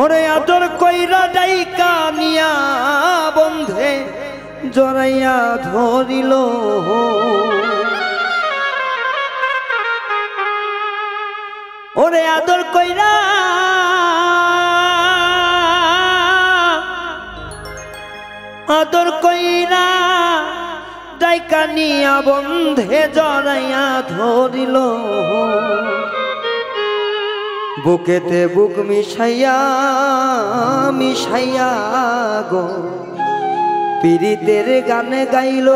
ওরে আদর কইরা ডাইকা নিয়া বন্ধে জড়াইয়া ধরিল ওরে আদর কইরা ডাইকা নিয়া বন্ধে জড়াইয়া ধরিল বুকেতে বুক মিশাইয়া মিশাইয়া গো পীড়িতের গান গাইল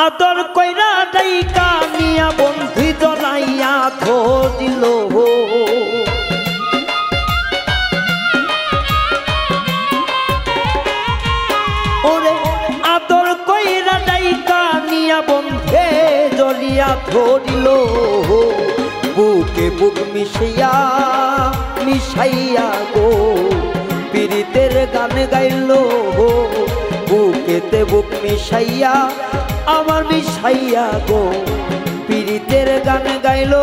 আদর কইরা ডাইকা নিয়া বন্ধি জড়াইয়া ধরিল ওরে আদর কইরা ডাইকা নিয়া বন্ধে জড়িয়া ধরিল বুকে বুক মিশাইয়া মিশাইয়া গো পীড়িতের গান গাইল বুকেতে বুক মিশাইয়া আমার মিশাইয়া গো পীড়িতের গান গাইল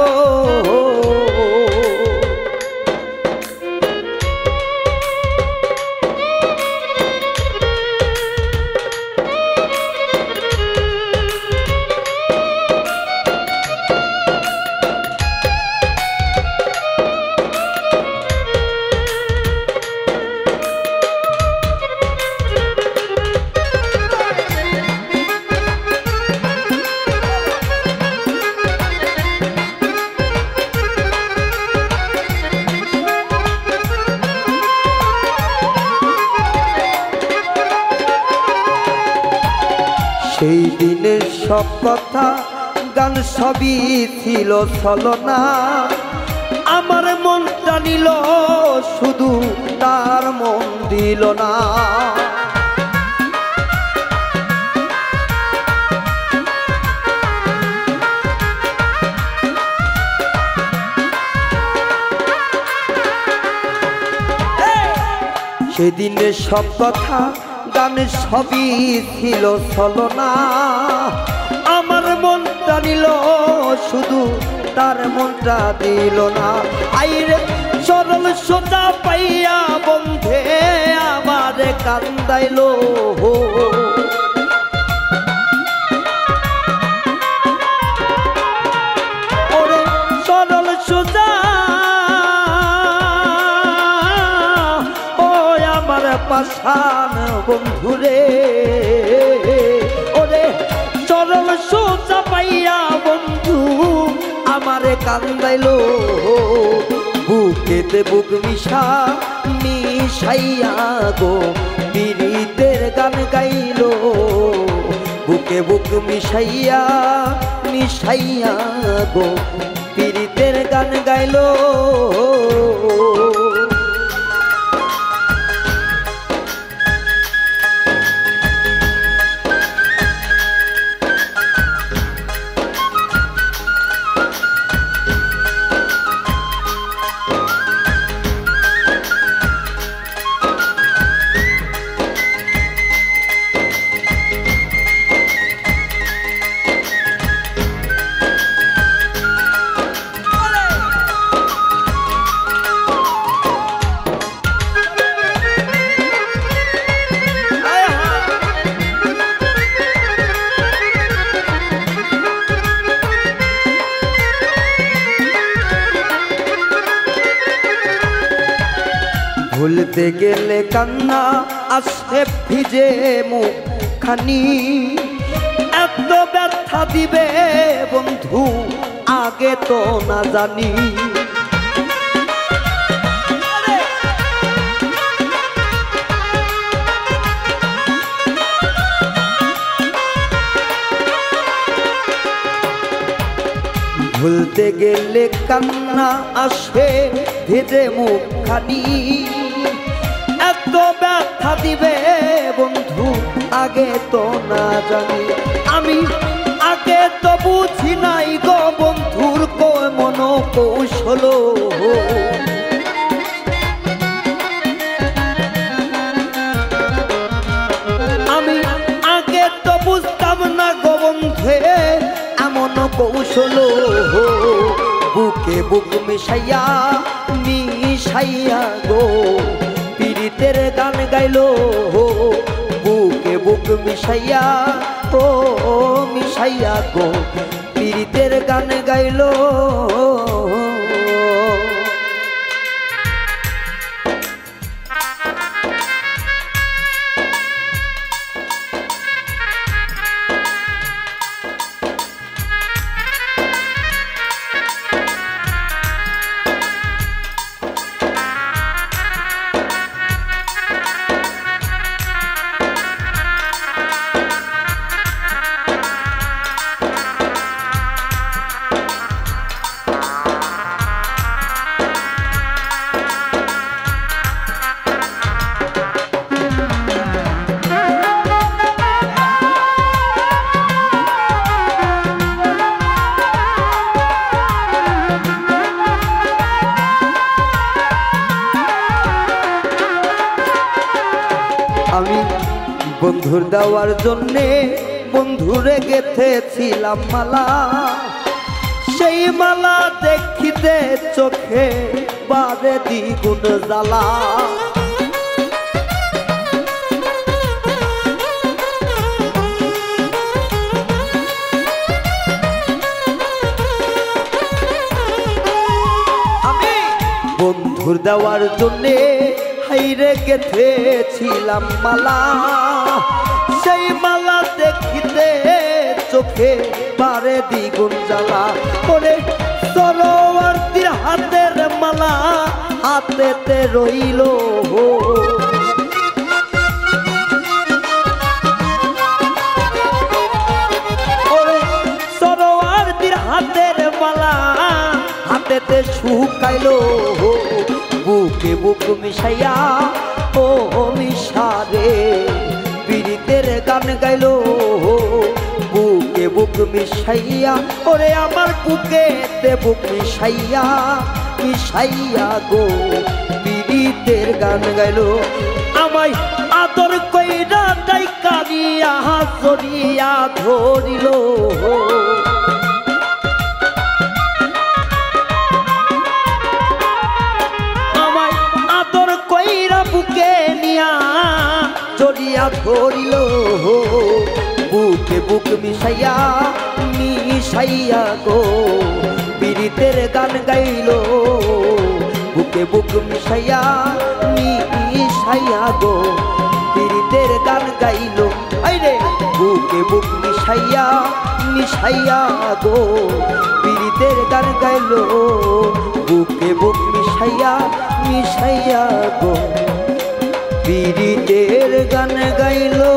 সেই দিনের সব কথা গান সবই ছিল ছলনা আমার মনটা নিল শুধু তার মন দিল না সেদিনের সব কথা গান সবই ছিল ছলনা আমার মনটা নিল শুধু তার মনটা দিল না আইরে সরল সোজা পাইয়া বন্ধে আমার কান্দাইল ওরে সরল সোজা পাশান বন্ধুরে ওরে চরল সোজা পাইয়া বন্ধু আমারে কান্দাইল বুকেতে বুক মিশা মিশাইয়া গো পীড়িতের গান গাইল বুকে বুক মিশাইয়া মিশাইয়া গো পীড়িতের গান গাইল ভুলতে গেলে কান্না আসে ভিজে মুখখানি এত ব্যথা দিবে বন্ধু আগে তো না জানি ভুলতে গেলে কান্না আসে ভিজে মুখখানি এত ব্যথা দিবে বন্ধু আগে তো না জানি আমি আগে তো বুঝি নাই গো বন্ধুর মন কৌশল আমি আগে তো বুঝতাম না গো বন্ধে এমন কৌশল বুক মিশাইয়া মিশাইয়া গো পীড়িতের গান গাইলো বুকে বুক মিশাইয়া ও মিশাইয়া গো পীড়িতের গান গাইলো। আমি বন্ধুর দেওয়ার জন্যে বন্ধুরে গেথেছিলাম মালা, সেই মালা দেখিতে চোখে বারে দ্বিগুণ জ্বালা। আমি বন্ধুর দেওয়ার জন্যে হাইরে গেথেছিলাম মালা, সেই মালা দেখিতে চোখে বারে দ্বিগুণ জ্বালা। ওরে সরোয়ার্দীর হাতের মালা হাতেতে রইল, ওরে সরোয়ার্দীর হাতের মালা হাতেতে শুকাইলো, বুকে বুক মিশাইয়া ও মিশারে পীড়িতের গান গাইলো, বুকে বুক মিশাইয়া ওরে আমার বুকেতে বুক মিশাইয়া মিশাইয়া গো পীড়িতের গান গাইলো। আমায় আদর কইরা ডাইকা নিয়া জড়িয়া ধরিল, বুকে নিয়া জড়িয়া ধরিল, বুকে বুক মিশাইয়া মিশাইয়া গো পীড়িতের গান গাইলো, বুকে বুক মিশাইয়া মিশাইয়া গো পীড়িতের গান গাইলো। আইরে বুকে বুক মিশাইয়া মিশাইয়া গো পীড়িতের গান গাইলো, বুকে বুক মিশাইয়া মিশাইয়া গো পীড়িতের গান গাইলো।